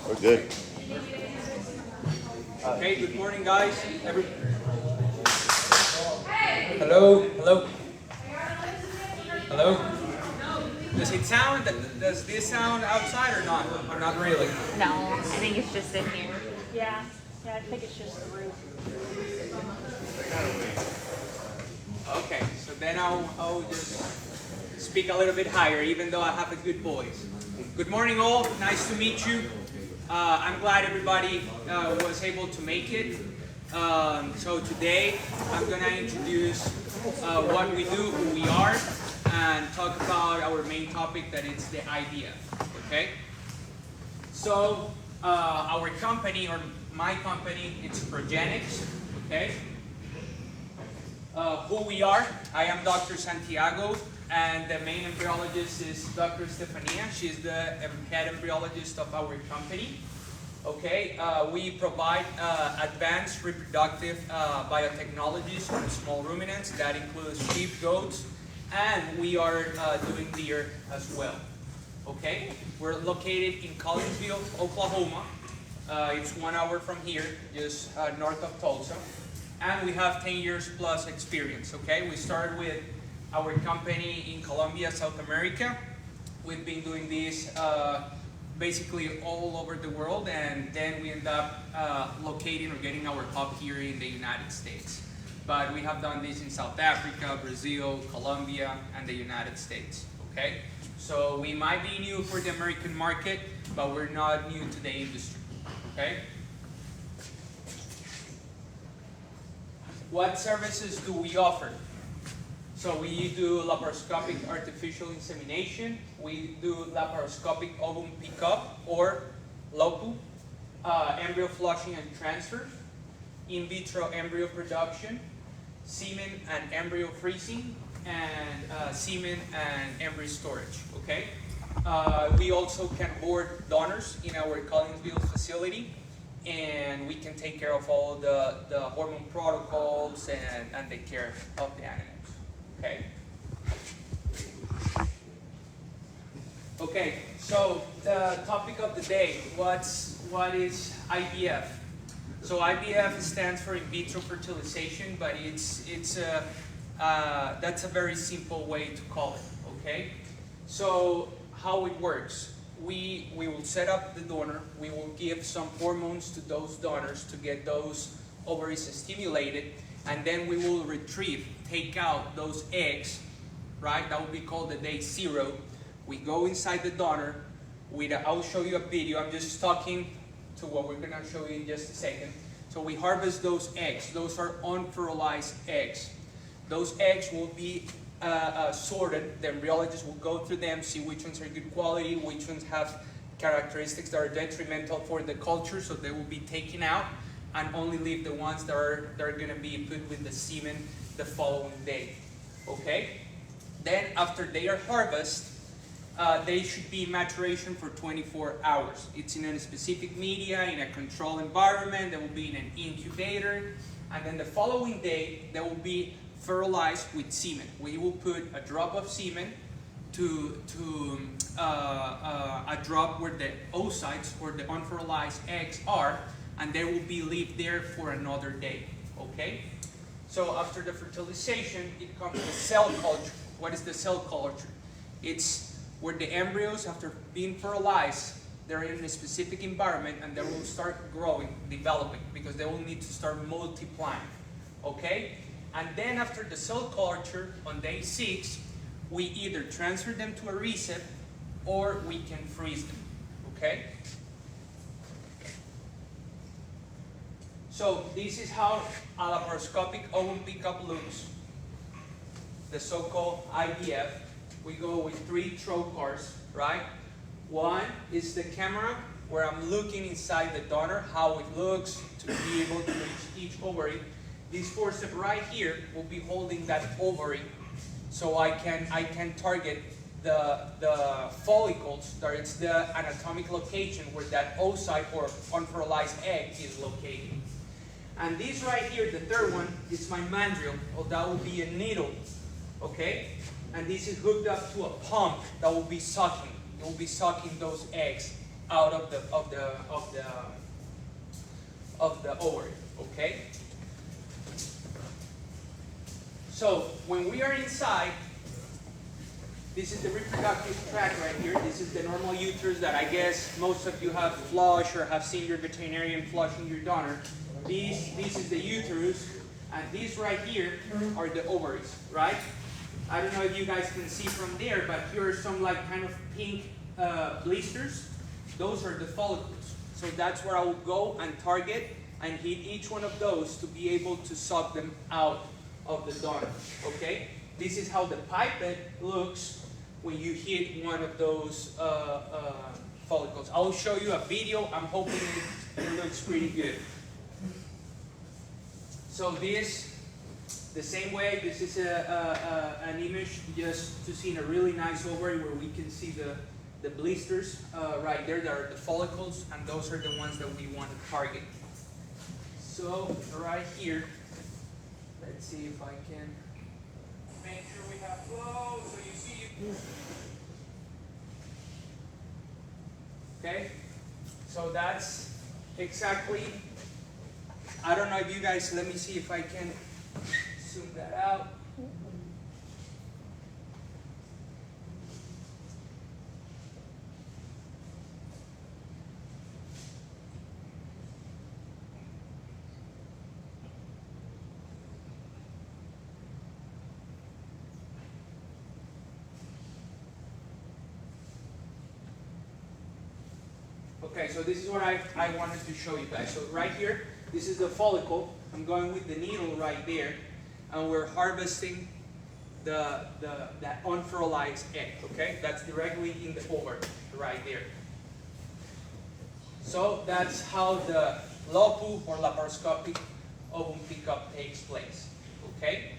We're good. Okay, good morning, guys. Hello, hello. Hello. Does it sound? Does this sound outside or not? Or not really? No, I think it's just in here. Yeah, I think it's just the roof. Okay, so then I'll just speak a little bit higher, even though I have a good voice. Good morning, all. Nice to meet you. I'm glad everybody was able to make it. So today I'm going to introduce what we do, who we are, and talk about our main topic, that is the idea. Okay? So our company, or my company, it's Progenex. Okay? Who we are, I am Dr. Santiago, and the main embryologist is Dr. Stefania. She's the head embryologist of our company. Okay, we provide advanced reproductive biotechnologies on small ruminants. That includes sheep, goats, and we are doing deer as well. Okay, we're located in Collinsville, Oklahoma. It's 1 hour from here, just north of Tulsa. And we have 10 years plus experience. Okay, we started with our company in Colombia, South America. We've been doing this basically all over the world, and then we end up locating or getting our hub here in the United States. But we have done this in South Africa, Brazil, Colombia, and the United States. Okay, so we might be new for the American market, but we're not new to the industry. Okay. What services do we offer? So we do laparoscopic artificial insemination, we do laparoscopic ovum pickup or LOPU, embryo flushing and transfer, in vitro embryo production, semen and embryo freezing, and semen and embryo storage. Okay. We also can board donors in our Collinsville facility, and we can take care of all the hormone protocols and the care of the animals. Okay. Okay, so the topic of the day, what is IVF? So IVF stands for in vitro fertilization, but that's a very simple way to call it. Okay. So how it works? We will set up the donor. We will give some hormones to those donors to get those ovaries stimulated, and then we will take out those eggs, right? That will be called the day 0. We go inside the donor. I'll show you a video. I'm just talking to what we're going to show you in just a second. So we harvest those eggs. Those are unfertilized eggs. Those eggs will be sorted. The embryologist will go through them, see which ones are good quality, which ones have characteristics that are detrimental for the culture, so they will be taken out, and only leave the ones that are going to be put with the semen the following day. Okay? Then after they are harvested, they should be in maturation for 24 hours. It's in a specific media, in a controlled environment. They will be in an incubator, and then the following day they will be fertilized with semen. We will put a drop of semen to a drop where the oocytes or the unfertilized eggs are, and they will be left there for another day. Okay? So after the fertilization, it comes to cell culture. What is the cell culture? It's where the embryos, after being fertilized, they're in a specific environment, and they will start growing, developing, because they will need to start multiplying. Okay? And then after the cell culture, on day 6, we either transfer them to a recip or we can freeze them. Okay? So this is how a laparoscopic ovum pickup looks. The so-called IVF. We go with 3 trocars, right? One is the camera, where I'm looking inside the donor, how it looks, to be able to reach each ovary. This forceps right here will be holding that ovary, so I can target the follicles. That it's the anatomic location where that oocyte or unfertilized egg is located. And this right here, the third one, is my mandrel, or that will be a needle, okay? And this is hooked up to a pump that will be sucking. it will be sucking those eggs out of the ovary. Okay. So when we are inside, this is the reproductive tract right here. This is the normal uterus that I guess most of you have flushed or have seen your veterinarian flushing your donor. This is the uterus, and these right here are the ovaries, right? I don't know if you guys can see from there, but here are some like kind of pink blisters. Those are the follicles. So that's where I will go and target and hit each one of those to be able to suck them out of the donor. Okay? This is how the pipette looks when you hit one of those follicles. I'll show you a video. I'm hoping it looks pretty good. So this, the same way, this is an image just to see in a really nice ovary where we can see the blisters right there. That are the follicles, and those are the ones that we want to target. So right here, let's see if I can make sure we have flow. So you see, okay? So that's exactly, I don't know if you guys, let me see if I can zoom that out. Okay, so this is what I wanted to show you guys. So right here, this is the follicle. I'm going with the needle right there, and we're harvesting that unfertilized egg, okay? That's directly in the ovary, right there. So that's how the LOPU or laparoscopic ovum pickup takes place, okay?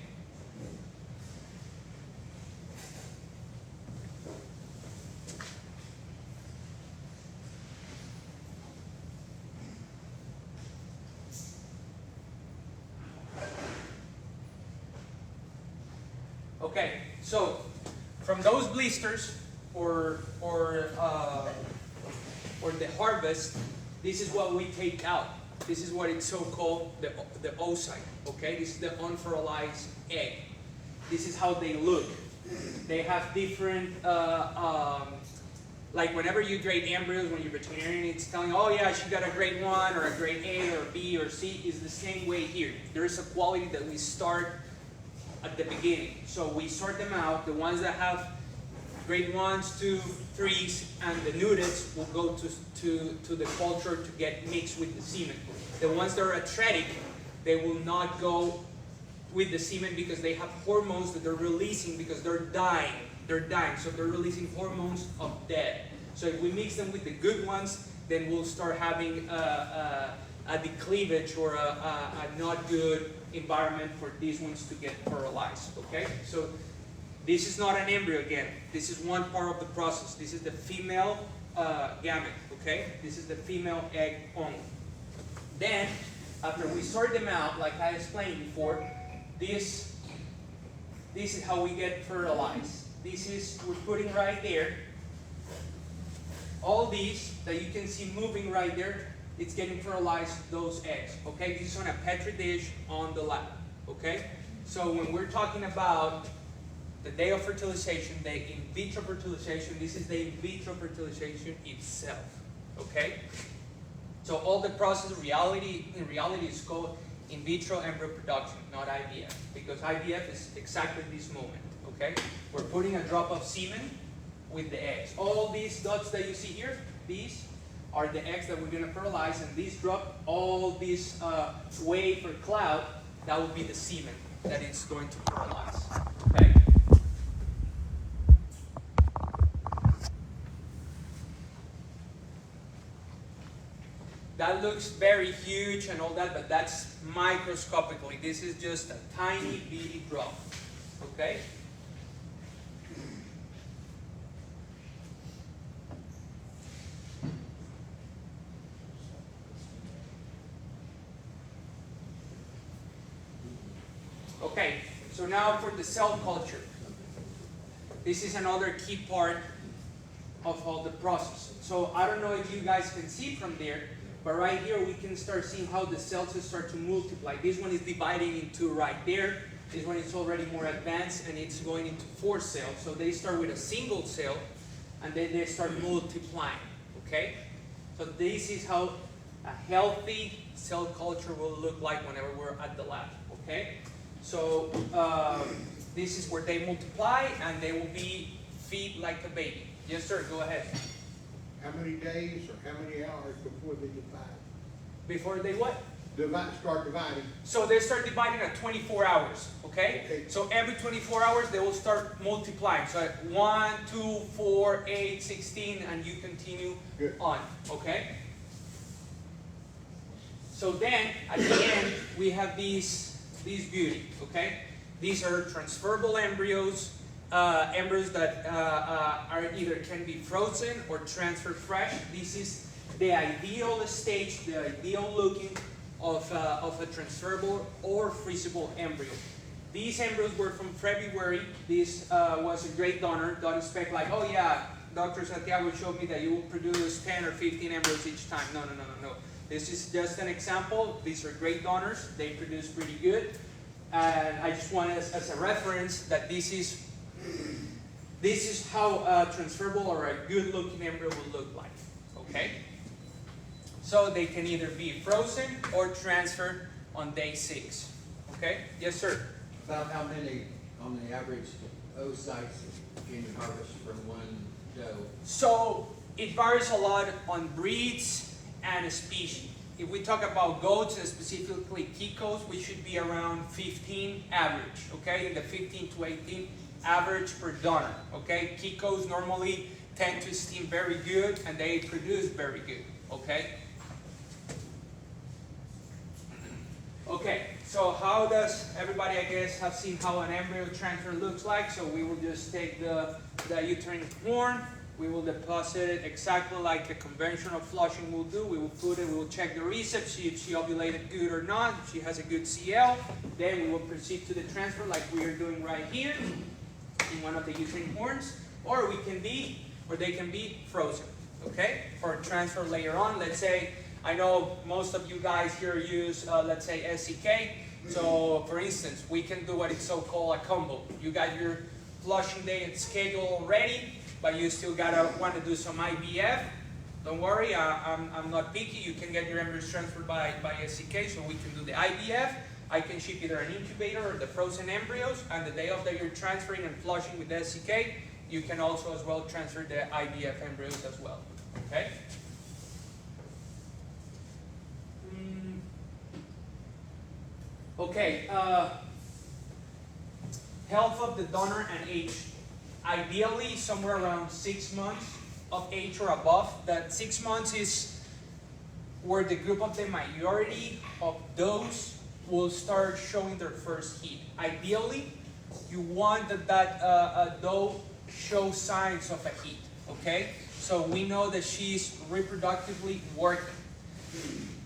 Okay, so from those blisters or the harvest, this is what we take out. This is what it's so-called the oocyte. Okay, this is the unfertilized egg. This is how they look. They have different, like whenever you grade embryos, when your veterinarian is telling, oh yeah, she got a grade 1 or a grade A or B or C, is the same way here. There is a quality that we start at the beginning. So we sort them out. The ones that have grade 1s, 2, 3s, and the nudids will go to the culture to get mixed with the semen. The ones that are atretic, they will not go with the semen because they have hormones that they're releasing because they're dying. They're dying, so they're releasing hormones of death. So if we mix them with the good ones, then we'll start having a decleavage or a not good environment for these ones to get fertilized, okay? So this is not an embryo again. This is one part of the process. This is the female gamete, okay? This is the female egg only. Then, after we sort them out, like I explained before, this is how we get fertilized. This is, we're putting right there, all these that you can see moving right there, it's getting fertilized, those eggs, okay? This is on a Petri dish on the lab, okay? So when we're talking about the day of fertilization, the in vitro fertilization, this is the in vitro fertilization itself, okay? So all the process, in reality is called in vitro embryo production, not IVF, because IVF is exactly this moment, okay? We're putting a drop of semen with the eggs. All these dots that you see here, these are the eggs that we're going to fertilize, and these drop, all this wave or cloud, that will be the semen that it's going to fertilize, okay? That looks very huge and all that, but that's microscopically. This is just a tiny bitty drop, okay? Okay, so now for the cell culture. This is another key part of all the process. So I don't know if you guys can see from there, but right here we can start seeing how the cells start to multiply. This one is dividing into right there. This one is already more advanced and it's going into 4 cells. So they start with a single cell and then they start multiplying, okay? So this is how a healthy cell culture will look like whenever we're at the lab, okay? So this is where they multiply and they will be feed like a baby. Yes, sir, go ahead. How many days or how many hours before they divide? Before they what? Start dividing. So they start dividing at 24 hours, okay? Okay. So every 24 hours they will start multiplying. So at 1, 2, 4, 8, 16, and you continue Good. on, okay? So then, at the end, we have these beauty, okay? These are transferable embryos, embryos that are either can be frozen or transferred fresh. This is the ideal stage, the ideal looking of a transferable or freezable embryo. These embryos were from February. This was a great donor. Don't expect like, oh yeah, Dr. Santiago showed me that you will produce 10 or 15 embryos each time. No. This is just an example. These are great donors. They produce pretty good. And I just want as a reference that this is how a transferable or a good looking embryo will look like, okay? So they can either be frozen or transferred on day 6, okay? Yes, sir? About how many, on the average, oocytes can you harvest from one doe? So it varies a lot on breeds and species. If we talk about goats and specifically Keynote, we should be around 15 average, okay? In the 15 to 18 average per donor, okay? Keynotes normally tend to steam very good and they produce very good, okay? Okay, so how does everybody, I guess, have seen how an embryo transfer looks like? So we will just take the uterine horn, we will deposit it exactly like a conventional flushing will do. We will put it, we will check the recept, see if she ovulated good or not, if she has a good CL. Then we will proceed to the transfer like we are doing right here in one of the uterine horns. Or they can be frozen, okay? For transfer later on, let's say, I know most of you guys here use, let's say, SCK. So, for instance, we can do what is so-called a combo. You got your flushing day and schedule already, but you still want to do some IVF. Don't worry, I'm not picky. You can get your embryos transferred by SCK, so we can do the IVF. I can ship either an incubator or the frozen embryos, and the day after you're transferring and flushing with SCK, you can also as well transfer the IVF embryos as well, okay? Okay, health of the donor and age. Ideally, somewhere around 6 months of age or above. That 6 months is where the group of the majority of those will start showing their first heat. Ideally, you want that doe show signs of a heat, okay? So we know that she's reproductively working.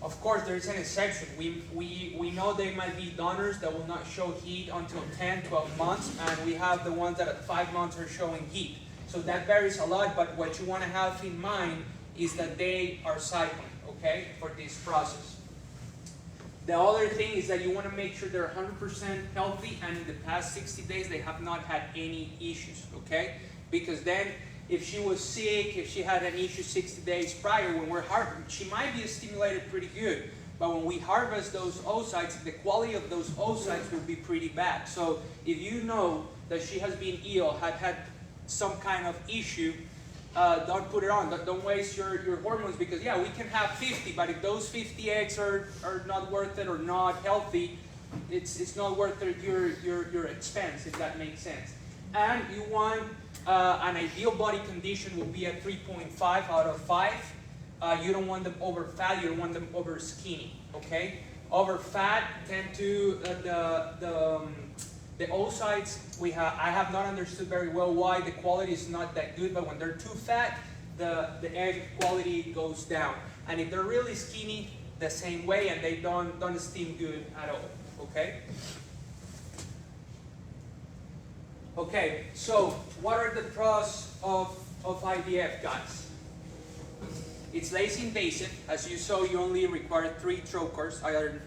Of course, there is an exception. We know there might be donors that will not show heat until 10, 12 months, and we have the ones that at 5 months are showing heat. So that varies a lot, but what you want to have in mind is that they are cycling, okay, for this process. The other thing is that you want to make sure they're 100% healthy, and in the past 60 days they have not had any issues, okay? Because then, if she was sick, if she had an issue 60 days prior, when we're harvesting, she might be stimulated pretty good. But when we harvest those oocytes, the quality of those oocytes will be pretty bad. So if you know that she has been ill, had some kind of issue, don't put it on. Don't waste your hormones, because yeah, we can have 50, but if those 50 eggs are not worth it or not healthy, it's not worth your expense, if that makes sense. And you want an ideal body condition will be at 3.5 out of 5. You don't want them over fat, you don't want them over skinny, okay? Over fat tend to, the oocytes, I have not understood very well why the quality is not that good, but when they're too fat, the egg quality goes down. And if they're really skinny, the same way, and they don't steam good at all, okay? Okay, so what are the pros of of IVF, guys. It's less invasive. As you saw, you only require 3 trocars.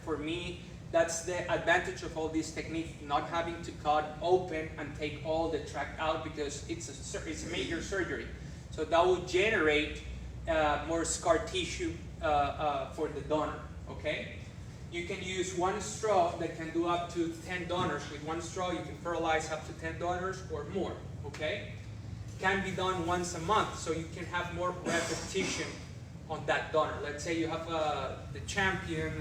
For me, that's the advantage of all this technique, not having to cut open and take all the tract out, because it's a major surgery. So that will generate more scar tissue for the donor, okay? You can use 1 straw that can do up to 10 donors. With 1 straw, you can fertilize up to 10 donors or more, okay? Can be done once a month, so you can have more repetition on that donor. Let's say you have the champion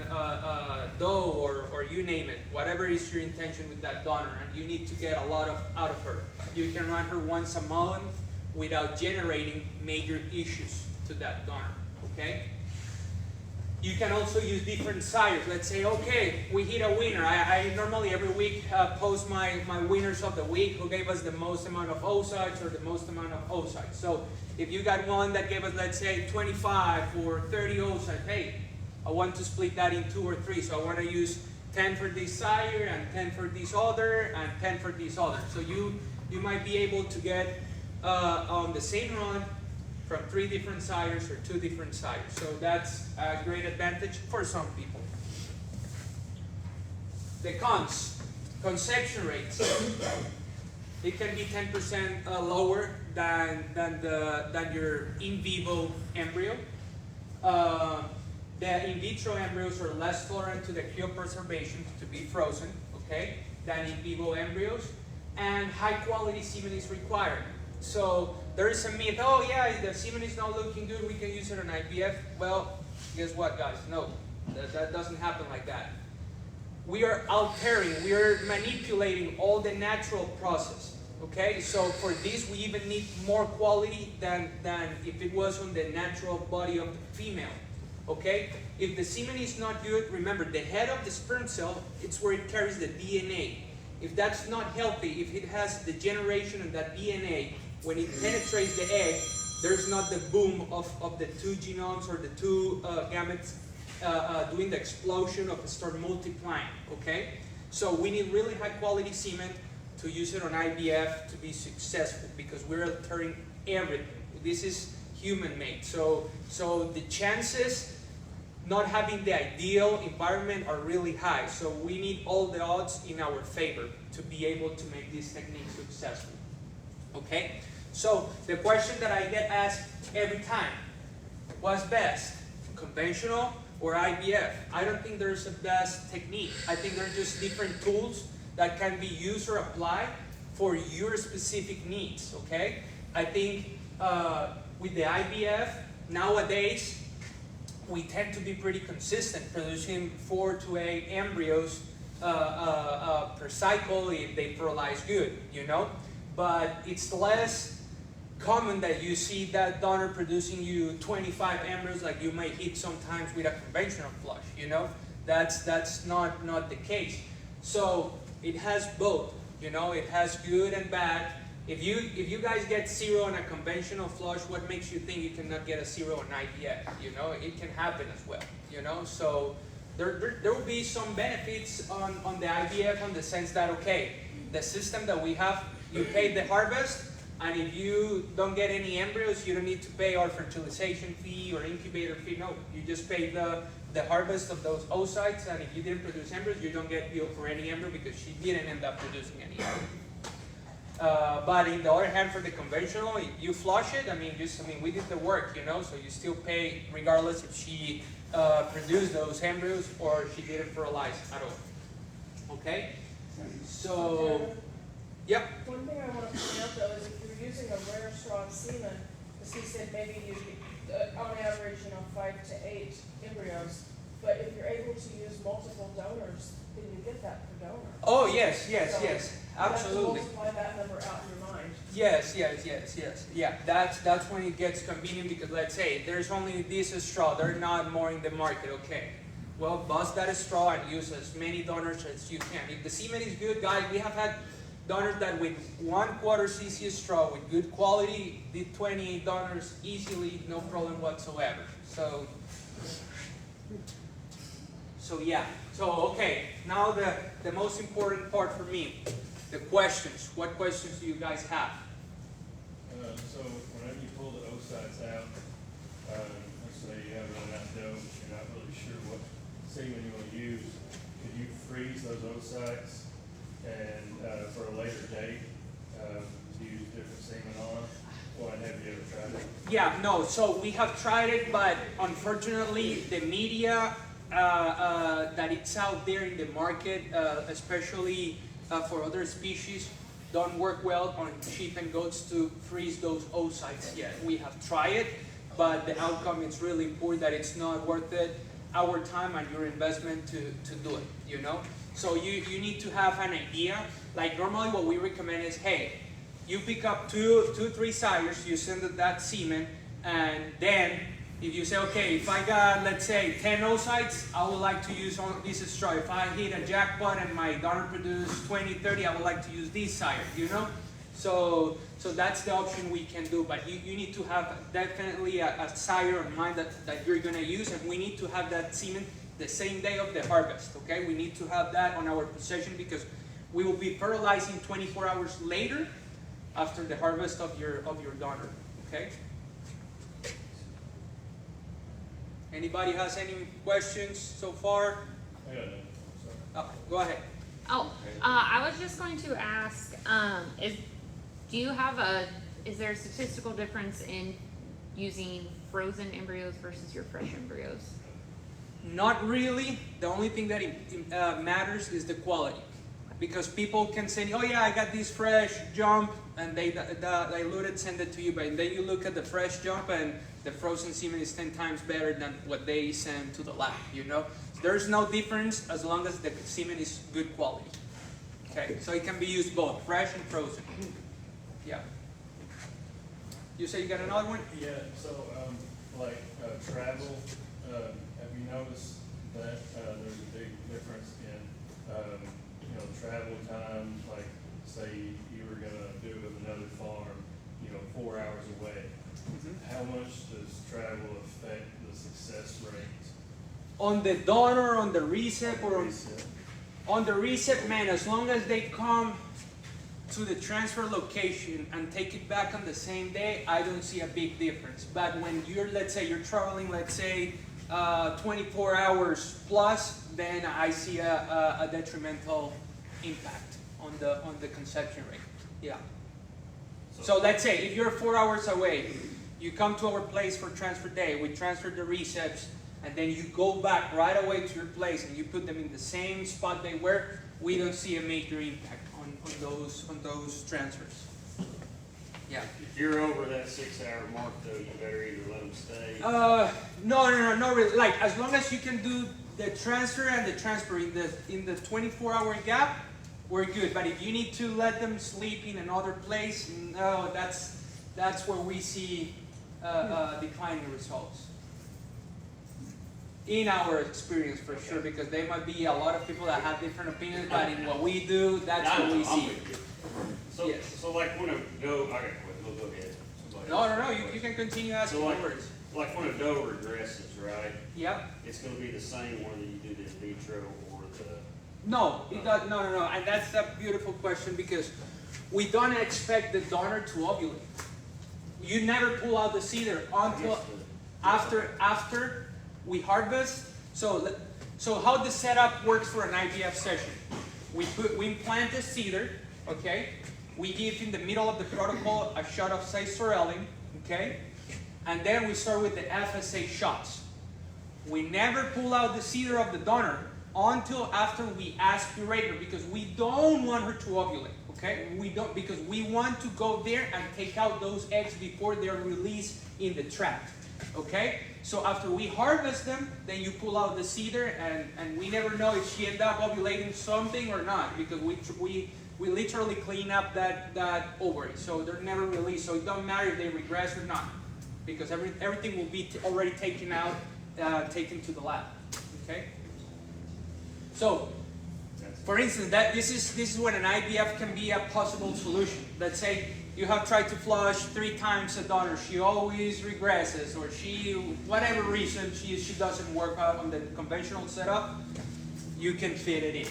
doe, or you name it, whatever is your intention with that donor, and you need to get a lot out of her. You can run her once a month without generating major issues to that donor, okay? You can also use different sires. Let's say, okay, we hit a winner. I normally every week post my winners of the week, who gave us the most amount of oocytes or the most amount of oocytes. So if you got one that gave us, let's say, 25 or 30 oocytes, hey, I want to split that in 2 or 3. So I want to use 10 for this sire, and 10 for this other, and 10 for this other. So you might be able to get on the same run from 3 different sires or 2 different sires. So that's a great advantage for some people. The cons, conception rates. It can be 10% lower than your in vivo embryo. The in vitro embryos are less tolerant to the cryopreservation, to be frozen, okay, than in vivo embryos, and high quality semen is required. So there is a myth, oh yeah, if the semen is not looking good, we can use it on IVF. Well, guess what, guys? No, that doesn't happen like that. We are altering, we are manipulating all the natural process, okay? So for this, we even need more quality than if it was on the natural body of the female, okay? If the semen is not good, remember, the head of the sperm cell, it's where it carries the DNA. If that's not healthy, if it has degeneration of that DNA, when it penetrates the egg, there's not the boom of the 2 genomes or the 2 gametes doing the explosion of start multiplying, okay? So we need really high quality semen to use it on IVF to be successful, because we're altering everything. This is human made. So the chances not having the ideal environment are really high. So we need all the odds in our favor to be able to make this technique successful. Okay? So the question that I get asked every time, what's best, conventional or IVF? I don't think there's a best technique. I think they're just different tools that can be used or applied for your specific needs, okay? I think with the IVF, nowadays, we tend to be pretty consistent, producing 4 to 8 embryos per cycle if they fertilize good, you know? But it's less common that you see that donor producing you 25 embryos like you might hit sometimes with a conventional flush, you know? That's not the case. So it has both, you know? It has good and bad. If you guys get 0 on a conventional flush, what makes you think you cannot get a 0 on IVF? You know, it can happen as well, you know? So there will be some benefits on the IVF, on the sense that, okay, the system that we have, you pay the harvest, and if you don't get any embryos, you don't need to pay our fertilization fee or incubator fee. No, you just pay the harvest of those oocytes, and if you didn't produce embryos, you don't get billed for any embryo because she didn't end up producing any embryo. But in the other hand, for the conventional, you flush it. I mean, we did the work, you know. So you still pay regardless if she produced those embryos or she didn't fertilize at all. Okay. So, yep. One thing I want to point out though is if you're using a rare strong semen, as he said, maybe you on average, 5 to 8 embryos. But if you're able to use multiple donors, then you get that per donor. Oh yes, absolutely. You have to multiply that number out in your mind. Yes. Yeah, that's when it gets convenient, because let's say there's only this straw, there's not more in the market. Okay, well, bust that straw and use as many donors as you can. If the semen is good, guys, we have had donors that with 1/4 cc straw with good quality did 28 donors easily, no problem whatsoever. So yeah. So okay, now the most important part for me, the questions. What questions do you guys have? So whenever you pull the oocytes out, let's say you have run out dough, but you're not really sure what semen you want to use, could you freeze those oocytes and for a later date use different semen on? Or have you ever tried it? Yeah, no, so we have tried it, but unfortunately the media that it's out there in the market, especially for other species, don't work well on sheep and goats to freeze those oocytes yet. We have tried it, but the outcome is really poor, that it's not worth it, our time and your investment to do it, you know? So you need to have an idea. Like normally what we recommend is, hey, you pick up two, 3 sires, you send that semen, and then if you say, okay, if I got, let's say, 10 oocytes, I would like to use this straw. If I hit a jackpot and my donor produced 20, 30, I would like to use this sire, you know? So that's the option we can do, but you need to have definitely a sire in mind that you're gonna use, and we need to have that semen the same day of the harvest, okay? We need to have that on our possession because we will be fertilizing 24 hours later after the harvest of your donor, okay? Anybody has any questions so far? I got it. Oh, go ahead. Oh, I was just going to ask, is there a statistical difference in using frozen embryos versus your fresh embryos? Not really. The only thing that matters is the quality. Because people can say, oh yeah, I got this fresh jump, and they diluted, send it to you, but then you look at the fresh jump and the frozen semen is 10 times better than what they send to the lab, you know? So there's no difference as long as the semen is good quality. Okay, so it can be used both, fresh and frozen. Yeah. You say you got another one? Yeah, so travel, have you noticed that there's a big difference in travel time? Like say you were gonna do it with another farm, 4 hours away. How much does travel affect the success rate? On the donor, on the recip, or on the recip, man, as long as they come to the transfer location and take it back on the same day, I don't see a big difference. But when let's say you're traveling, 24 hours plus, then I see a detrimental impact on the conception rate. Yeah. So let's say if you're 4 hours away, you come to our place for transfer day, we transfer the recips, and then you go back right away to your place and you put them in the same spot they were, we don't see a major impact on those transfers. Yeah. If you're over that 6-hour mark though, you better either let them stay. No, not really. Like as long as you can do the transfer and the transfer in the 24-hour gap, we're good. But if you need to let them sleep in another place, no, that's where we see declining results. In our experience, for sure, because there might be a lot of people that have different opinions, but in what we do, that's what we see. So, Yes. so like when a doe, I got to quit, go ahead. No, you can continue asking words. Like when a doe regresses, right? Yep. It's going to be the same whether you do the in vitro or the... No, it does, no, and that's a beautiful question because we don't expect the donor to ovulate. You never pull out the seeder until after we harvest. So how the setup works for an IVF session? We implant the seeder, okay? We give in the middle of the protocol a shot of cysorelin, okay? And then we start with the FSA shots. We never pull out the seeder of the donor until after we aspirate her because we don't want her to ovulate, okay? We don't, because we want to go there and take out those eggs before they're released in the tract, okay? So after we harvest them, then you pull out the seeder and we never know if she ended up ovulating something or not because we literally clean up that ovary. So they're never released. So it doesn't matter if they regress or not because everything will be already taken out, taken to the lab, okay? So, for instance, this is when an IVF can be a possible solution. Let's say you have tried to flush 3 times a donor, she always regresses, or whatever reason, she doesn't work out on the conventional setup, you can fit it in.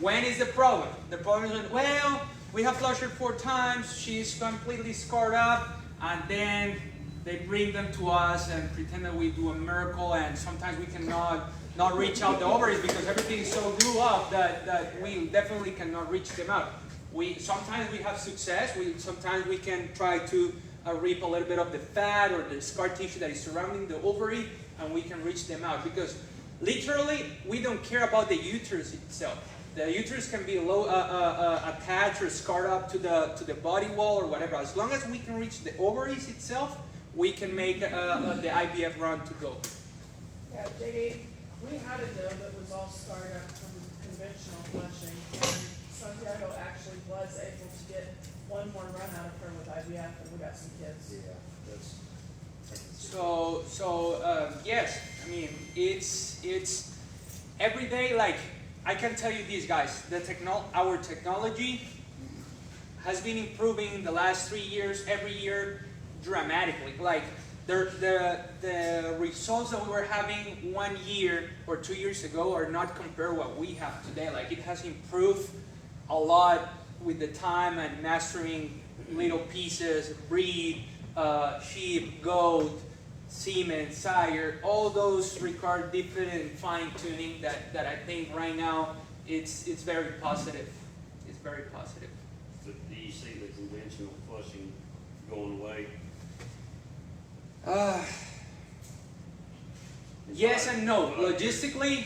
When is the problem? The problem is when, well, we have flushed her 4 times, she's completely scarred up, and then they bring them to us and pretend that we do a miracle, and sometimes we cannot not reach out the ovaries because everything is so glued up that we definitely cannot reach them out. Sometimes we have success, sometimes we can try to rip a little bit of the fat or the scar tissue that is surrounding the ovary, and we can reach them out, because literally we don't care about the uterus itself. The uterus can be attached or scarred up to the body wall or whatever. As long as we can reach the ovaries itself, we can make the IVF run to go. Yeah, JD, we had a doe that was all scarred up from conventional flushing, and Santiago actually was able to get one more run out of her with IVF, and we got some kids. Yeah, that's. So yes, I mean, it's every day. Like, I can tell you this, guys, our technology has been improving the last 3 years, every year, dramatically. Like, the results that we were having 1 year or 2 years ago are not compared to what we have today. Like, it has improved a lot with the time and mastering little pieces, breed, sheep, goat, semen, sire, all those require different fine-tuning that I think right now it's very positive. It's very positive. So do you see the conventional flushing going away? Yes and no. Logistically,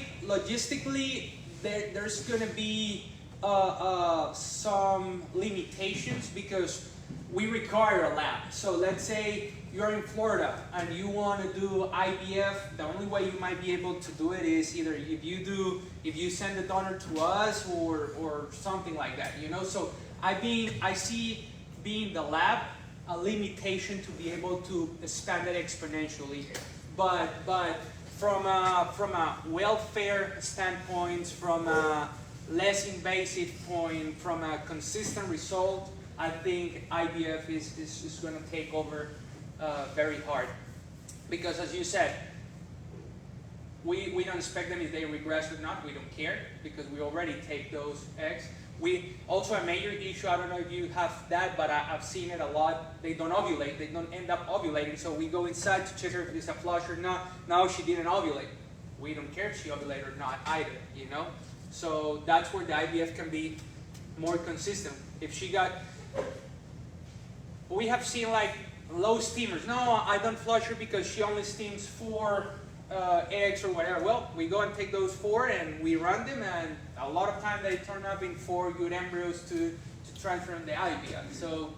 there's going to be some limitations because we require a lab. So let's say you're in Florida and you want to do IVF. The only way you might be able to do it is either if you send the donor to us or something like that. You know. So I see being the lab a limitation to be able to expand it exponentially, but from a welfare standpoint, from a less invasive point, from a consistent result, I think IVF is going to take over very hard, because as you said, we don't expect them if they regress or not. We don't care because we already take those eggs. We also, a major issue, I don't know if you have that, but I've seen it a lot. They don't ovulate. They don't end up ovulating. So we go inside to check her if it's a flush or not. Now she didn't ovulate. We don't care if she ovulated or not either, you know? So that's where the IVF can be more consistent. If she got, we have seen like low steamers. No, I don't flush her because she only steams 4 eggs or whatever. Well, we go and take those 4 and we run them, and a lot of times they turn up in 4 good embryos to transfer in the IVF. So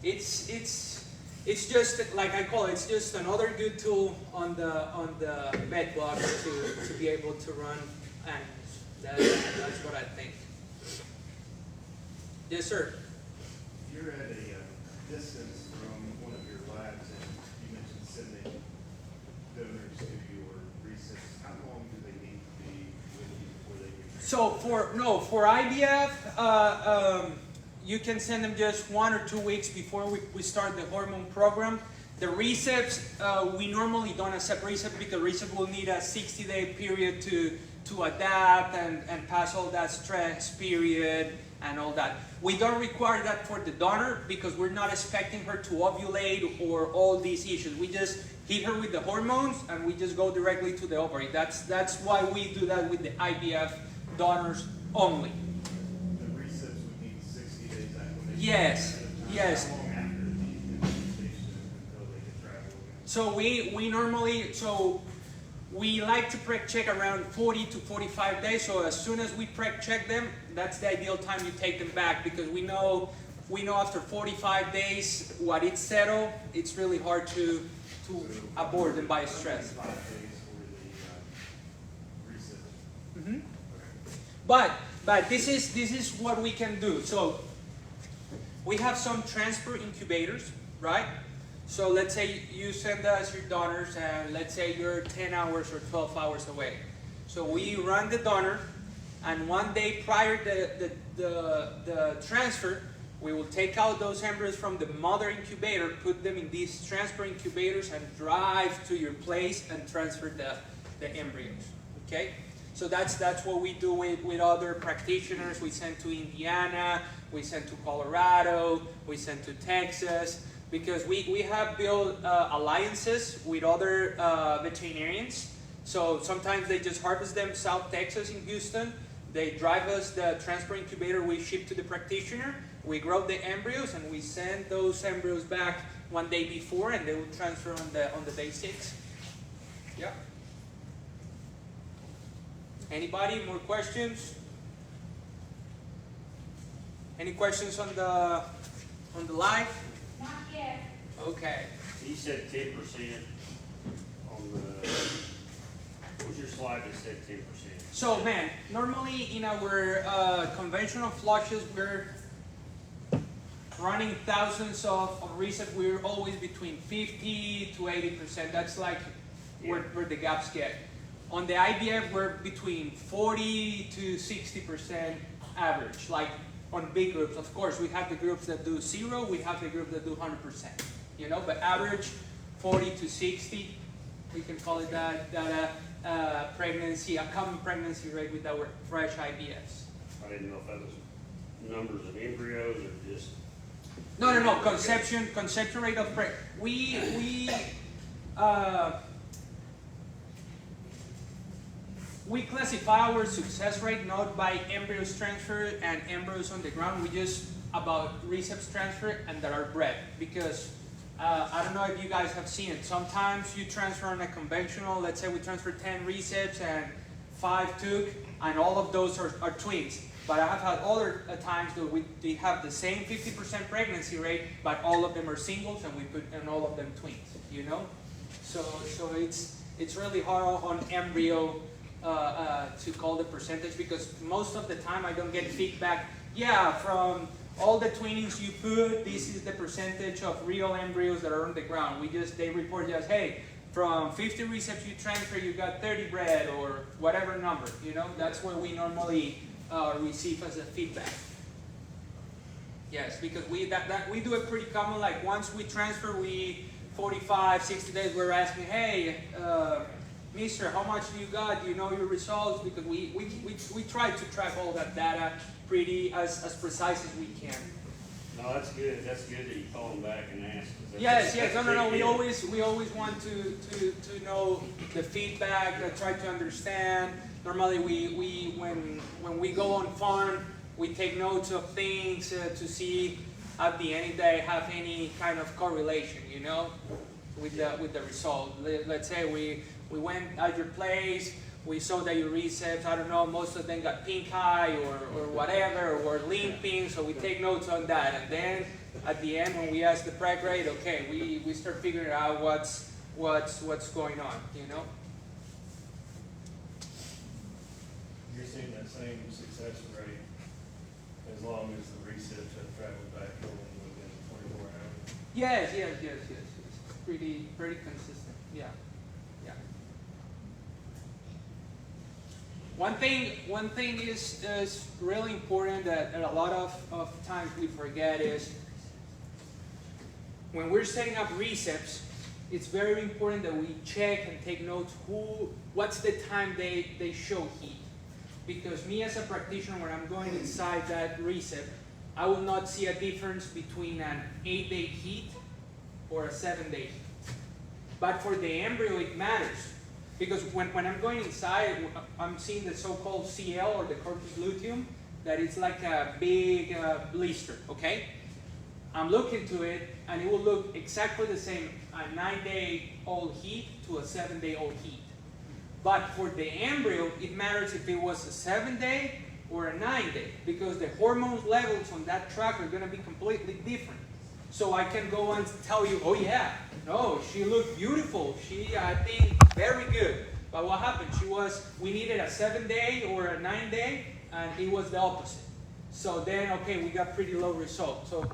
it's just, like I call it, it's just another good tool on the bed box to be able to run, and that's what I think. Yes, sir. If you're at a distance from one of your labs and you mentioned sending donors to your research, how long do they need to be with you before they get So for IVF, you can send them just 1 or 2 weeks before we start the hormone program. The receps, we normally don't accept recept because recept will need a 60-day period to adapt and pass all that stress period and all that. We don't require that for the donor because we're not expecting her to ovulate or all these issues. We just hit her with the hormones and we just go directly to the ovary. That's why we do that with the IVF donors only. the receipts would need 60 days acclimation? Yes, yes. How long after the implementation until they can travel again? So we like to preg check around 40 to 45 days. So as soon as we preg check them, that's the ideal time you take them back, because we know after 45 days what it's settled, it's really hard to abort them by stress. 5 days for the research. Mm-hmm. But this is what we can do. So we have some transfer incubators, right? So let's say you send us your donors, and let's say you're 10 hours or 12 hours away. So we run the donor, and 1 day prior to the transfer, we will take out those embryos from the mother incubator, put them in these transfer incubators, and drive to your place and transfer the embryos. Okay? So that's what we do with other practitioners. We send to Indiana, we send to Colorado, we send to Texas, because we have built alliances with other veterinarians. So sometimes they just harvest them South Texas in Houston. They drive us the transfer incubator we ship to the practitioner. We grow the embryos and we send those embryos back one day before, and they will transfer on the day 6. Yeah. Anybody more questions? Any questions on the live? Not yet. Okay. You said 10% on the, what was your slide that said 10%? So man, normally in our conventional flushes, we're running thousands of recept. We're always between 50 to 80%. That's like where the gaps get. On the IVF, we're between 40 to 60% average, like on big groups. Of course, we have the groups that do 0, we have the group that do 100%, you know, but average 40 to 60, we can call it that pregnancy, a common pregnancy rate with our fresh IVFs. I didn't know if that was numbers of embryos or just... No, conception rate of we classify our success rate not by embryos transferred and embryos on the ground. We just about receps transferred and that are bred, because I don't know if you guys have seen it. Sometimes you transfer on a conventional, let's say we transfer 10 receps and 5 took, and all of those are twins. But I have had other times that they have the same 50% pregnancy rate, but all of them are singles, and we put in all of them twins, you know? So it's really hard on embryo to call the percentage, because most of the time I don't get feedback, yeah, from all the twinings you put, this is the percentage of real embryos that are on the ground. They report just, hey, from 50 receps you transfer, you got 30 bred, or whatever number, you know? That's what we normally receive as a feedback. Yes, because we do it pretty common. Like once we transfer, 45, 60 days, we're asking, hey, mister, how much do you got? Do you know your results? Because we try to track all that data pretty as precise as we can. No, that's good. That's good that you call them back and ask. Yes. No. We always want to know the feedback, try to understand. Normally, when we go on farm, we take notes of things to see at the end if they have any kind of correlation, you know, with the result. Let's say we went at your place, we saw that your receps, I don't know, most of them got pink eye or whatever, or limping, so we take notes on that. And then at the end, when we ask the preg rate, okay, we start figuring out what's going on, you know. You're seeing that same success rate as long as the receps have traveled back home within 24 hours? Yes. Pretty consistent, yeah. One thing is really important that a lot of times we forget is when we're setting up receps, it's very important that we check and take notes what's the time they show heat. Because me as a practitioner, when I'm going inside that recep, I will not see a difference between an 8-day heat or a 7-day heat. But for the embryo, it matters. Because when I'm going inside, I'm seeing the so-called CL, or the corpus luteum, that it's like a big blister, okay? I'm looking to it, and it will look exactly the same, a 9-day-old heat to a 7-day-old heat. But for the embryo, it matters if it was a 7-day or a 9-day, because the hormone levels on that track are going to be completely different. So I can go and tell you, oh yeah, no, she looked beautiful. I think, very good. But what happened? We needed a 7-day or a 9-day, and it was the opposite. So then, okay, we got pretty low results. So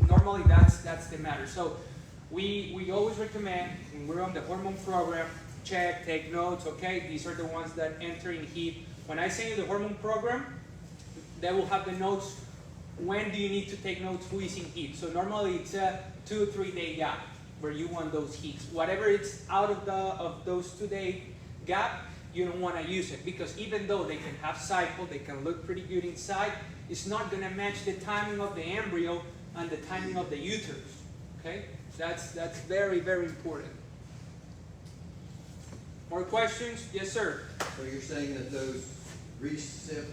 normally that's the matter. So we always recommend, when we're on the hormone program, check, take notes, okay? These are the ones that enter in heat. When I send you the hormone program, they will have the notes. When do you need to take notes who is in heat? So normally it's a 2 or 3 day gap where you want those heats. Whatever it's out of those 2-day gap, you don't want to use it, because even though they can have cycle, they can look pretty good inside, it's not going to match the timing of the embryo and the timing of the uterus. Okay, that's very, very important. More questions? Yes, sir. So you're saying that those recips,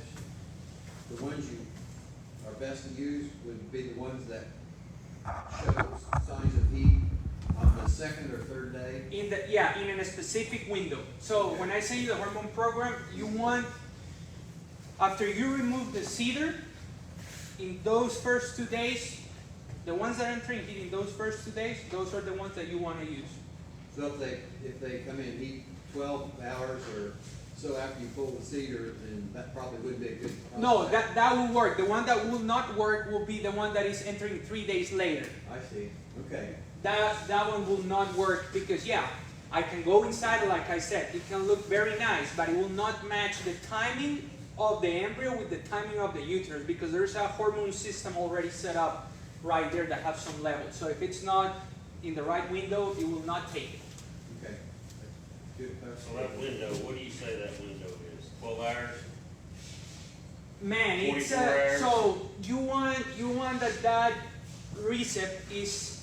the ones you are best to use, would be the ones that show signs of heat on the second or third day? In a specific window. So when I say the hormone program, you want, after you remove the cedar, in those first 2 days, the ones that are entering heat in those first 2 days, those are the ones that you want to use. So if they come in heat 12 hours or so after you pull the cedar, then that probably wouldn't be a good process. No, that will work. The one that will not work will be the one that is entering 3 days later. I see. Okay. That one will not work because, yeah, I can go inside, like I said, it can look very nice, but it will not match the timing of the embryo with the timing of the uterus, because there's a hormone system already set up right there that has some levels. So if it's not in the right window, it will not take it. Okay. Good. So that window, what do you say that window is? 12 hours? Man, it's 24 hours. so you want that recep is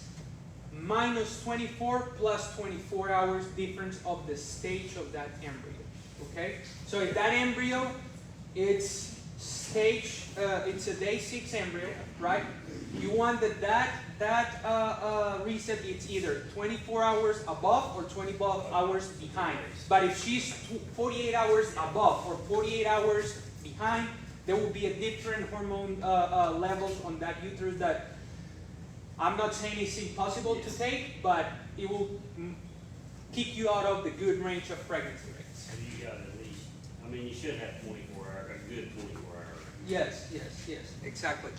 minus 24 plus 24 hours difference of the stage of that embryo. Okay, so if that embryo, it's stage, it's a day 6 embryo, right? You want that recep is either 24 hours above or 24 hours behind. But if she's 48 hours above or 48 hours behind, there will be a different hormone levels on that uterus that I'm not saying it's impossible to take, but it will kick you out of the good range of pregnancy rates. So you got at least, I mean, you should have 24 hours, a good 24 hours. Yes, exactly.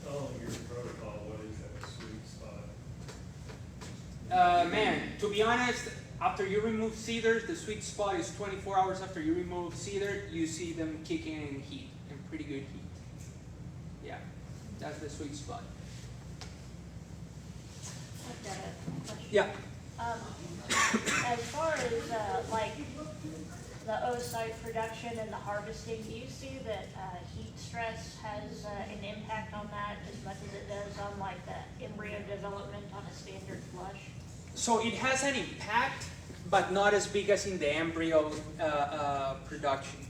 Oh, your protocol, what is that sweet spot? Man, to be honest, after you remove cedars, the sweet spot is 24 hours after you remove cedar, you see them kicking in heat, in pretty good heat. Yeah, that's the sweet spot. I've got a question. Yeah. As far as like the oocyte production and the harvesting, do you see that heat stress has an impact on that as much as it does on like the embryo development on a standard flush? So it has an impact, but not as big as in the embryo production.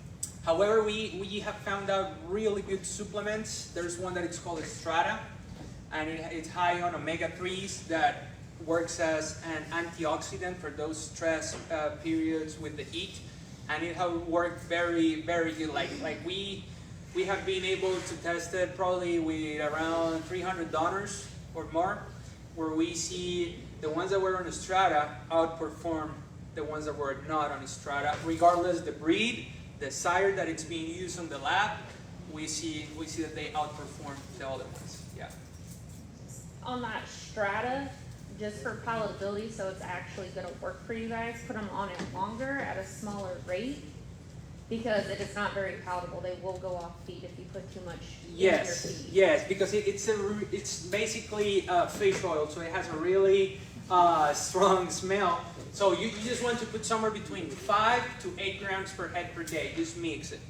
However, we have found out really good supplements. There's one that is called Strata, and it's high on omega-3s that works as an antioxidant for those stress periods with the heat, and it has worked very, very good. Like we have been able to test it probably with around 300 donors or more, where we see the ones that were on Strata outperform the ones that were not on Strata, regardless the breed, the sire that it's being used on the lab. We see that they outperform the other ones. Yeah. On that strata, just for palatability, so it's actually going to work for you guys, put them on it longer at a smaller rate, because it is not very palatable. They will go off feet if you put too much in your feet. Yes, because it's basically fish oil, so it has a really strong smell. So you just want to put somewhere between 5 to 8 grams per head per day. Just mix it,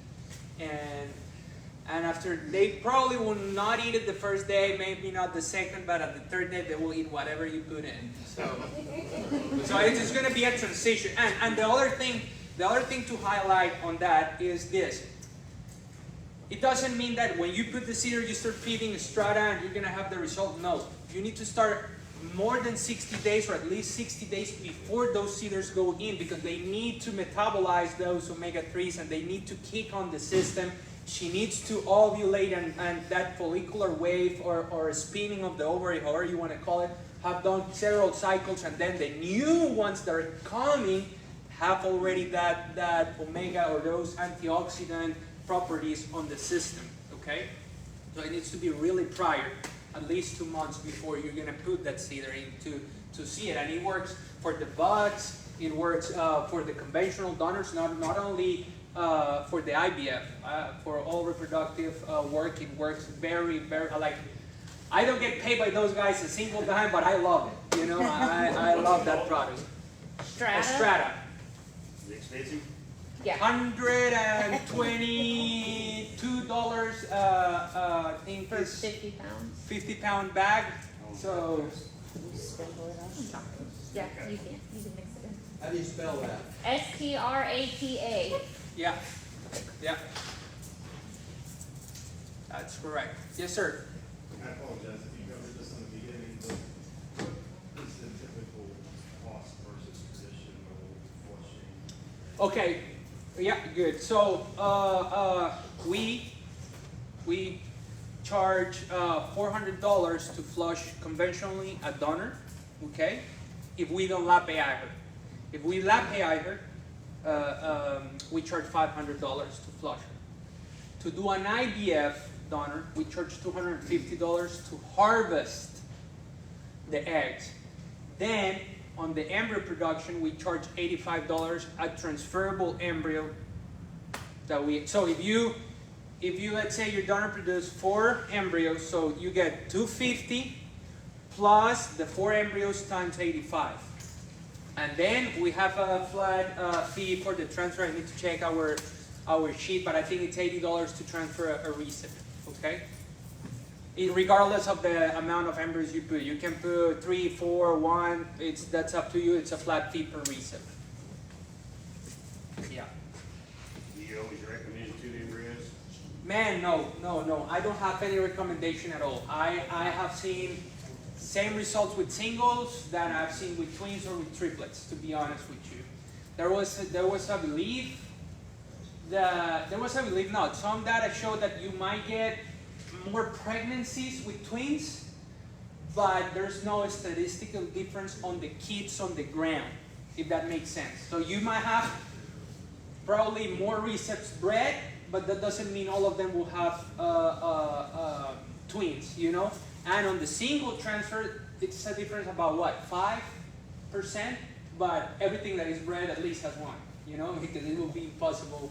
and after, they probably will not eat it the first day, maybe not the second, but at the third day they will eat whatever you put in. So it's going to be a transition. And the other thing to highlight on that is this. It doesn't mean that when you put the cedar, you start feeding Strata and you're going to have the result. No, you need to start more than 60 days or at least 60 days before those cedars go in, because they need to metabolize those omega-3s and they need to kick on the system. She needs to ovulate, and that follicular wave or spinning of the ovary, however you want to call it, have done several cycles, and then the new ones that are coming have already that omega or those antioxidant properties on the system, okay? So it needs to be really prior, at least 2 months before you're going to put that cedar in to see it. And it works for the buds, it works for the conventional donors, not only for the IVF, for all reproductive work. It works very, very, like, I don't get paid by those guys a single dime, but I love it. You know, I love that product. Strata? Strata. Is it expensive? Yeah. $122, I think For is 50 pounds. 50-pound bag. So Yeah, you can mix it in. How do you spell that? STRATA. yeah, yeah, that's correct. Yes, sir. I apologize if you covered this in the beginning, but what is the typical cost versus traditional flushing? Okay, yeah, good. So we charge $400 to flush conventionally a donor. Okay, if we don't lap AI her. If we lap AI her, we charge $500 to flush her. To do an IVF donor, we charge $250 to harvest the eggs. Then, on the embryo production, we charge $85 a transferable embryo that we. So if you let's say your donor produced 4 embryos, so you get $250 plus the 4 embryos times 85. And then we have a flat fee for the transfer. I need to check our sheet, but I think it's $80 to transfer a recip. Okay. Regardless of the amount of embryos you put, you can put 3, 4, 1. That's up to you. It's a flat fee per recip. Yeah. Do you always recommend 2 embryos? Man, no. I don't have any recommendation at all. I have seen same results with singles that I've seen with twins or with triplets, to be honest with you. There was a belief some data showed that you might get more pregnancies with twins, but there's no statistical difference on the kids on the ground, if that makes sense. So you might have probably more recips bred, but that doesn't mean all of them will have twins, you know? And on the single transfer, it's a difference about what, 5%? But everything that is bred at least has 1, you know? Because it will be impossible,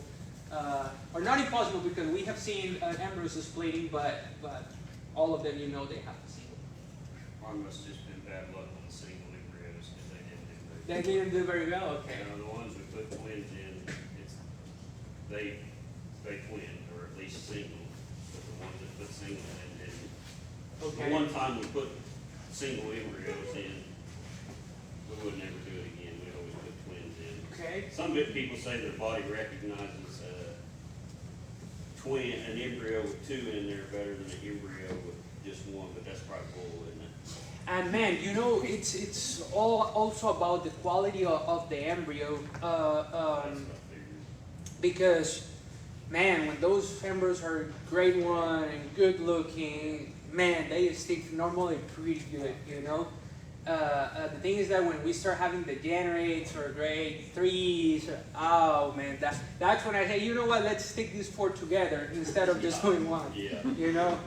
or not impossible, because we have seen embryos splitting, but all of them, you know, they have a single. Mine must have just been bad luck on the single embryos, because they didn't do very They didn't do very well, okay. The ones we put twins in, they twinned, or at least single, but the ones that put single in didn't. Okay. The one time we put single embryos in, we would never do it again. We'd always put twins in. Okay. Some people say their body recognizes an embryo with 2 in there better than an embryo with just 1, but that's probably bull, isn't it? And man, you know, it's all also about the quality of the embryo, That's what I figured. because, man, when those embryos are grade 1 and good looking, man, they stick normally pretty good, you know. The thing is that when we start having degenerates or grade 3s, oh man, that's when I say, you know what, let's stick these 4 together instead of just doing 1. Yeah. You know,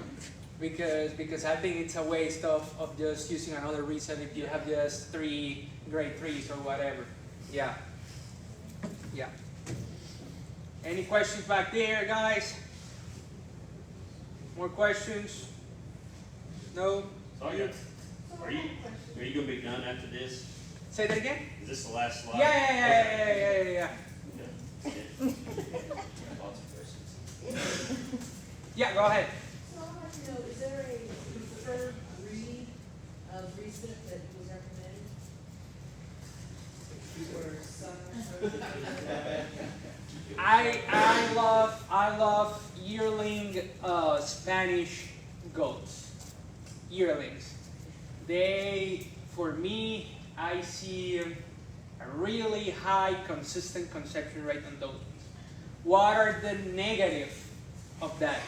because I think it's a waste of just using another reset if you have just 3 grade 3s or whatever. Yeah. Yeah. Any questions back there, guys? More questions? No? So are you gonna be done after this? Say that again? Is this the last slide? Yeah. Lots of questions. Yeah, go ahead. So I'd like to know, is there a preferred breed of recip that was recommended? Or some sort of- I love yearling Spanish goats. Yearlings. They, for me, I see a really high consistent conception rate on those ones. What are the negative of that?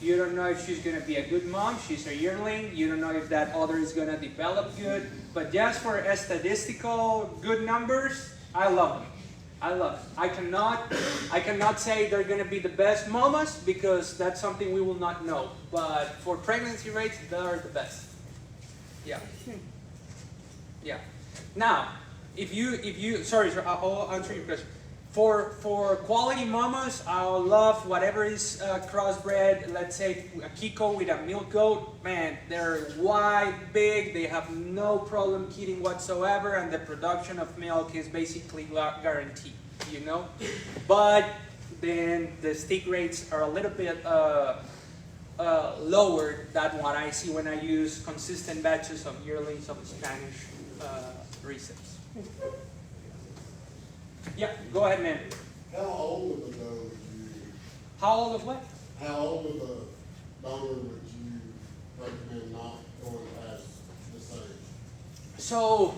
You don't know if she's going to be a good mom. She's a yearling. You don't know if that other is going to develop good. But just for statistical good numbers, I love them. I love it. I cannot say they're going to be the best mamas because that's something we will not know. But for pregnancy rates, they're the best. Yeah. Yeah. Now, if you, sorry, sir, I'll answer your question. For quality mamas, I love whatever is crossbred. Let's say a Kiko with a milk goat. Man, they're wide, big. They have no problem kidding whatsoever, and the production of milk is basically guaranteed. You know, but then the stick rates are a little bit lower than what I see when I use consistent batches of yearlings of Spanish receipts. Yeah, go ahead, man. How old of a donor would you, How old of what? how old of a donor would you recommend not going past this age? So,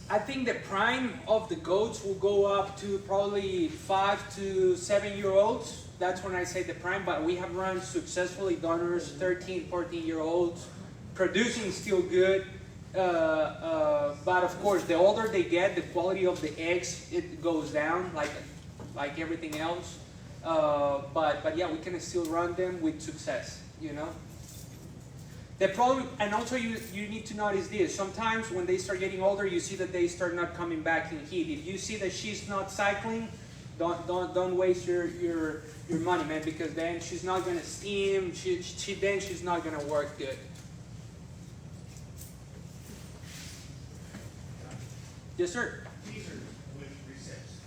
I think the prime of the goats will go up to probably 5 to 7 year olds. That's when I say the prime, but we have run successfully donors, 13, 14 year olds, producing still good. But of course, the older they get, the quality of the eggs, it goes down like everything else. But yeah, we can still run them with success, you know. The problem, and also you need to notice this, sometimes when they start getting older, you see that they start not coming back in heat. If you see that she's not cycling, don't waste your money, man, because then she's not gonna steam, she's not gonna work good. Yes, sir. Teasers with receipts.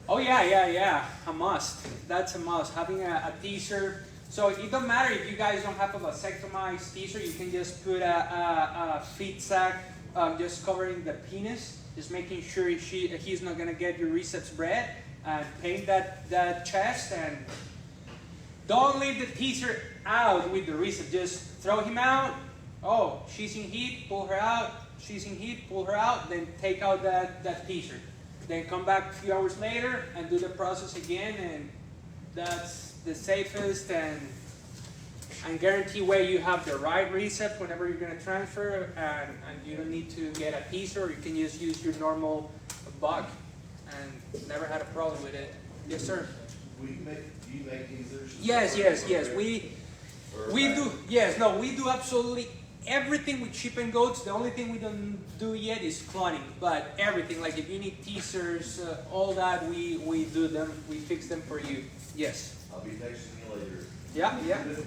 Oh yeah, a must. That's a must. Having a teaser. So it don't matter if you guys don't have a vasectomized teaser. You can just put a feed sac just covering the penis, just making sure he's not gonna get your receipts bred, and paint that chest, and don't leave the teaser out with the receipt. Just throw him out. Oh, she's in heat. Pull her out. She's in heat, pull her out, then take out that teaser. Then come back a few hours later and do the process again, and that's the safest and guarantee way you have the right recept whenever you're going to transfer, and you don't need to get a teaser. You can just use your normal buck, and never had a problem with it. Yes, sir. Do you make teasers? Yes. We do. Yes, no, we do absolutely everything with sheep and goats. The only thing we don't do yet is cloning, but everything, like if you need teasers, all that, we do them, we fix them for you. Yes. I'll be texting you later. Yeah,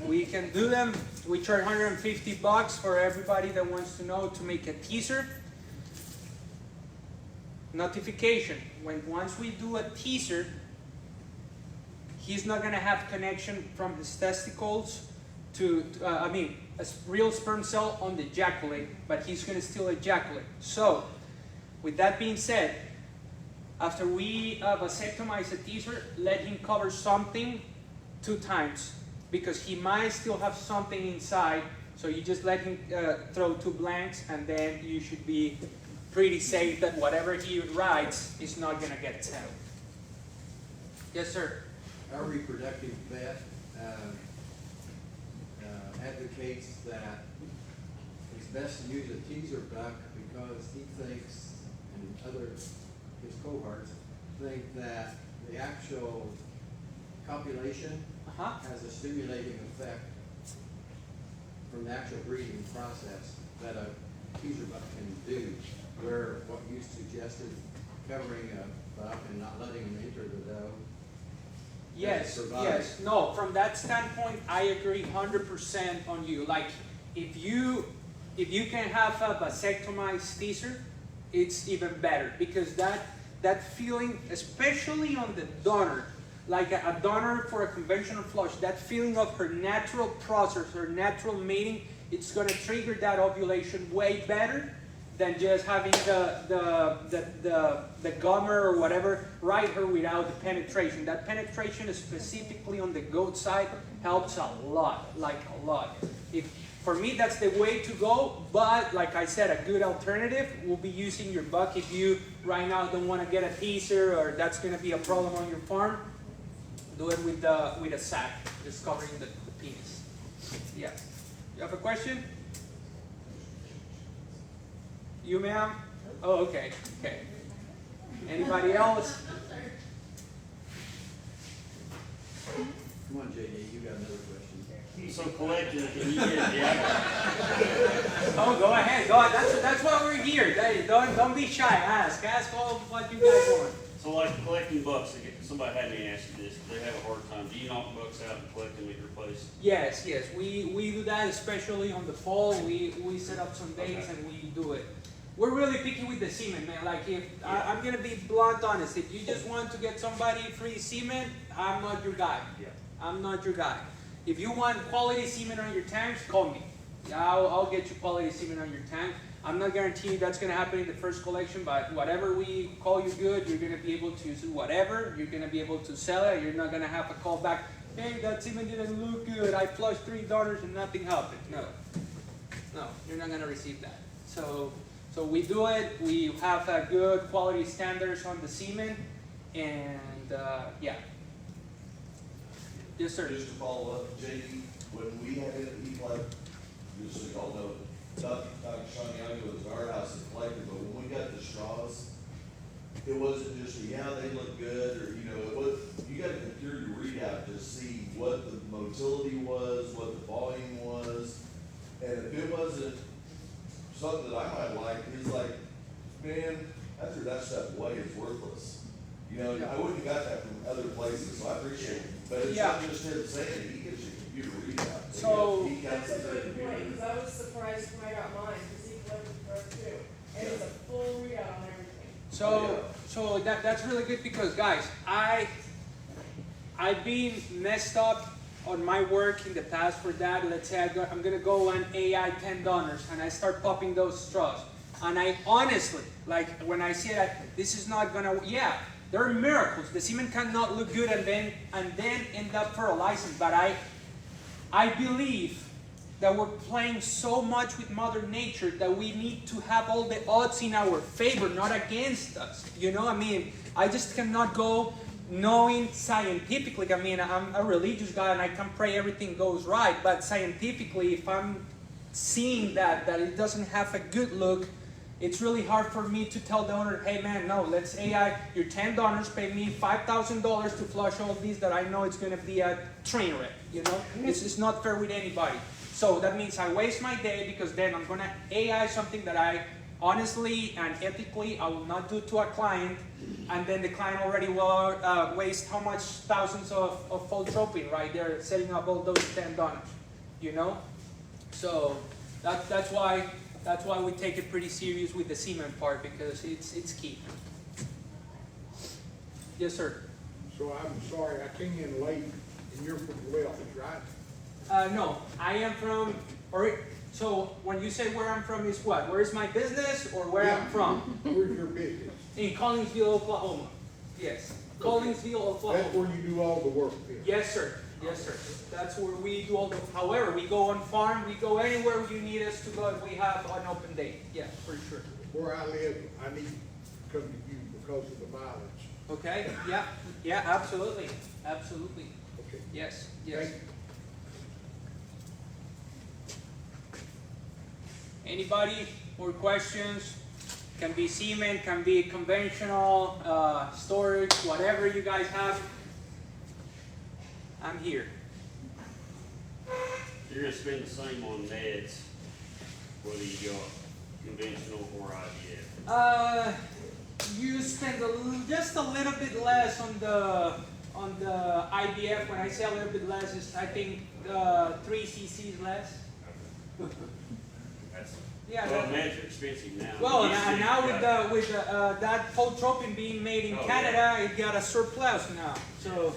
we can do them. We charge $150 for everybody that wants to know to make a teaser. Notification, once we do a teaser, he's not gonna have connection from his testicles to a real sperm cell on the ejaculate, but he's going to still ejaculate. So, with that being said, after we vasectomize a teaser, let him cover something 2 times, because he might still have something inside. So you just let him throw 2 blanks, and then you should be pretty safe that whatever he writes is not going to get settled. Yes, sir. Our reproductive vet advocates that it's best to use a teaser buck because he thinks, and his cohorts think that the actual copulation has a stimulating effect from the actual breeding process that a teaser buck can do, where what you suggested, covering a buck and not letting him enter the doe. Yes. No, from that standpoint, I agree 100% on you. Like, if you can have a vasectomized teaser, it's even better, because that feeling, especially on the donor, like a donor for a conventional flush, that feeling of her natural process, her natural mating, it's going to trigger that ovulation way better than just having the gummer or whatever ride her without the penetration. That penetration is specifically on the goat side helps a lot, like a lot. For me, that's the way to go, but like I said, a good alternative will be using your buck if you right now don't want to get a teaser or that's going to be a problem on your farm. Do it with a sack, just covering the penis. Yeah. You have a question? You, ma'am? Oh, okay. Anybody else? Come on, JD, you got another question. So collecting, can you get, yeah, Oh, go ahead, go ahead. That's why we're here. Hey, don't be shy. Ask all what you guys want. so like collecting bucks, somebody had me ask you this, they have a hard time, do you knock bucks out and collect them at your place? Yes, we do that, especially on the fall. We set up some dates and we do it. We're really picky with the semen, man. Like if I'm gonna be blunt honest, if you just want to get somebody free semen, I'm not your guy. Yeah. I'm not your guy. If you want quality semen on your tanks, call me. I'll get you quality semen on your tank. I'm not guaranteeing that's going to happen in the first collection, but whatever we call you good, you're going to be able to use whatever. You're going to be able to sell it. You're not going to have a call back, hey, that semen didn't look good. I flushed 3 donors and nothing happened. No, you're not going to receive that. So we do it. We have a good quality standards on the semen, and yeah. Yes, sir. Just to follow up, JD, when we had it, he like, just so y'all know, Dr. Santiago was at our house and collected, but when we got the straws, it wasn't just, yeah, they look good, or, you know, it was, you got to compare your readout to see what the motility was, what the volume was, and if it wasn't something that I might like, it's like, man, I threw that stuff away, it's worthless. You know, I wouldn't have got that from other places, so I appreciate it. But it's not just him saying it, he gives you a computer readout. So- He counts That's a it as a good point, computer. because I was surprised when I got mine, because he collected for us too, and it's a full readout on everything. So that's really good because guys, I've been messed up on my work in the past for that. Let's say I'm gonna go on AI 10 donors and I start popping those straws. And I honestly, like when I say that this is not gonna, yeah, there are miracles. The semen cannot look good and then end up fertilizing. But I believe that we're playing so much with Mother Nature that we need to have all the odds in our favor, not against us. You know, I mean, I just cannot go knowing scientifically. I mean, I'm a religious guy and I can pray everything goes right, but scientifically, if I'm seeing that it doesn't have a good look, it's really hard for me to tell the owner, hey man, no, let's AI, your 10 donors pay me $5,000 to flush all these that I know it's gonna be a train wreck, you know? It's just not fair with anybody. So that means I waste my day because then I'm gonna AI something that I honestly and ethically I will not do to a client, and then the client already will waste how much thousands of photropin right there setting up all those 10 donors, you know? So that's why we take it pretty serious with the semen part because it's key. Yes, sir. So I'm sorry, I came in late, and you're from Wells, right? No, I am from, so when you say where I'm from is what? Where is my business or where I'm from? Where's your business? In Collinsville, Oklahoma. Yes, Collinsville, Oklahoma. That's where you do all the work then? Yes, sir. Yes, sir. That's where we do all the, however, we go on farm, we go anywhere you need us to go if we have an open date. Yeah, for sure. Where I live, I need to come to you because of the mileage. Okay, yeah, absolutely, absolutely. Okay. Yes, Thank yes. you. Anybody more questions? Can be semen, can be conventional, storage, whatever you guys have. I'm here. you're gonna spend the same on meds, whether you go conventional or IVF. You spend just a little bit less on the IVF. When I say a little bit less, is I think 3 cc's less. That's, Yeah. well, meds are expensive now. Well, Used to, and now yeah. with that photropin being made in Oh, Canada, it got a surplus now. So,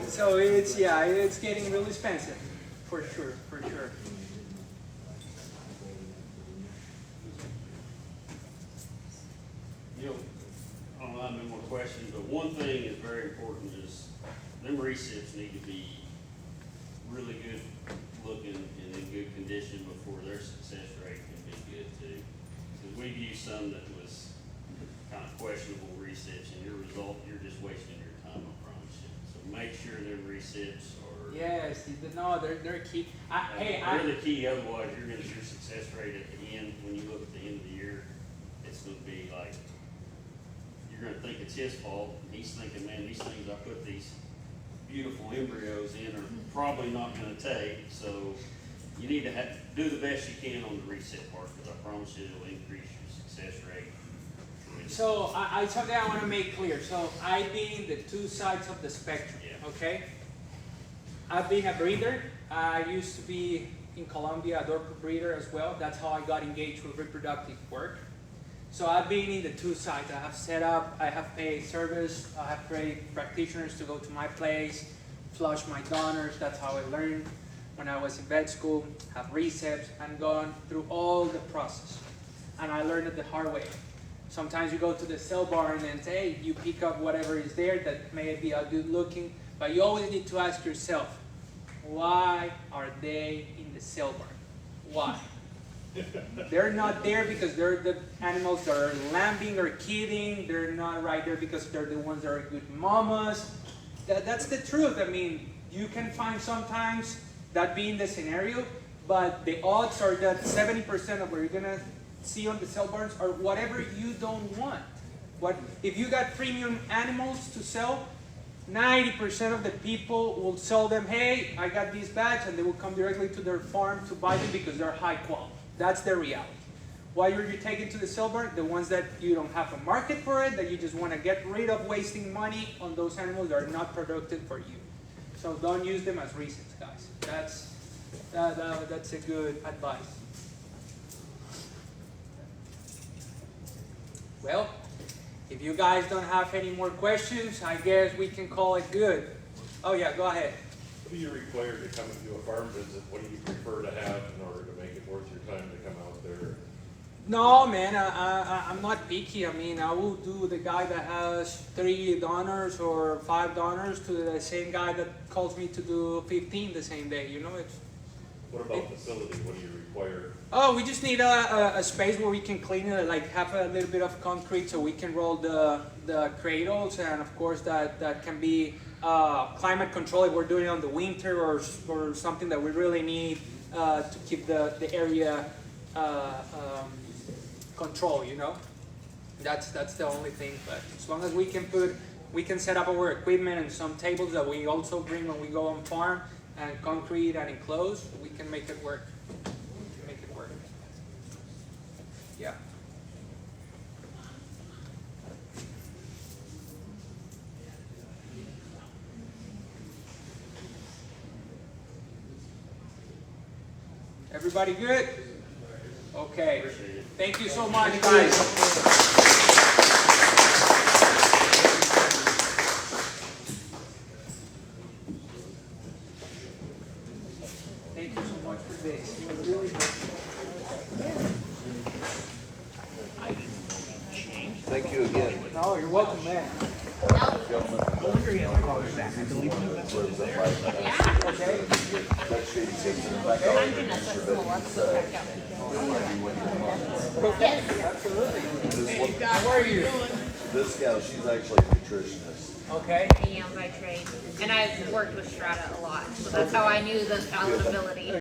so it's getting really expensive, for sure, for sure. You know, I don't know how many more questions, but one thing is very important is them recips need to be really good looking and in good condition before their success rate can be good too. Because we've used some that was kind of questionable recips and your result, you're just wasting your time, I promise you. So make sure them recips are. Yes, no, they're key. They're the key, otherwise your success rate at the end, when you look at the end of the year, it's gonna be like, you're gonna think it's his fault, and he's thinking, man, these things, I put these beautiful embryos in are probably not gonna take, so you need to do the best you can on the reset part, because I promise you it'll increase your success rate. So something I want to make clear. So I've been the two sides of the spectrum. Yeah. Okay. I've been a breeder. I used to be in Colombia a door breeder as well. That's how I got engaged with reproductive work. So I've been in the two sides. I have set up, I have paid service, I have paid practitioners to go to my place, flush my donors. That's how I learned when I was in vet school, have receps, and gone through all the process. And I learned it the hard way. Sometimes you go to the cell barn and say, hey, you pick up whatever is there that may be a good looking, but you always need to ask yourself, why are they in the cell barn? Why? They're not there because they're the animals that are lambing or kidding. They're not right there because they're the ones that are good mamas. That's the truth. I mean, you can find sometimes that being the scenario, but the odds are that 70% of what you're gonna see on the cell barns are whatever you don't want. If you got premium animals to sell, 90% of the people will sell them, hey, I got these bags, and they will come directly to their farm to buy them because they're high quality. That's their reality. Why are you taking to the cell barn? The ones that you don't have a market for it, that you just want to get rid of wasting money on those animals that are not productive for you. So don't use them as resets, guys. That's a good advice. Well, if you guys don't have any more questions, I guess we can call it good. Oh yeah, go ahead. What do you require to come and do a farm visit? What do you prefer to have in order to make it worth your time to come out there? No, man, I'm not picky. I mean, I will do the guy that has 3 donors or 5 donors to the same guy that calls me to do 15 the same day. You know, What about facility? What do you require? Oh, we just need a space where we can clean it, like have a little bit of concrete so we can roll the cradles, and of course that can be climate control if we're doing it on the winter or something that we really need to keep the area control, you know. That's the only thing. But as long as we can set up our equipment and some tables that we also bring when we go on farm, and concrete and enclosed, we can make it work. Yeah. Everybody good? Okay. Thank you so much, guys. Thank you so much for this. It was really good. Thank you again. No, you're welcome, man. How are you? This gal, she's actually a nutritionist. Okay. I am by trade, and I've worked with Strata a lot, so that's how I knew the palatability.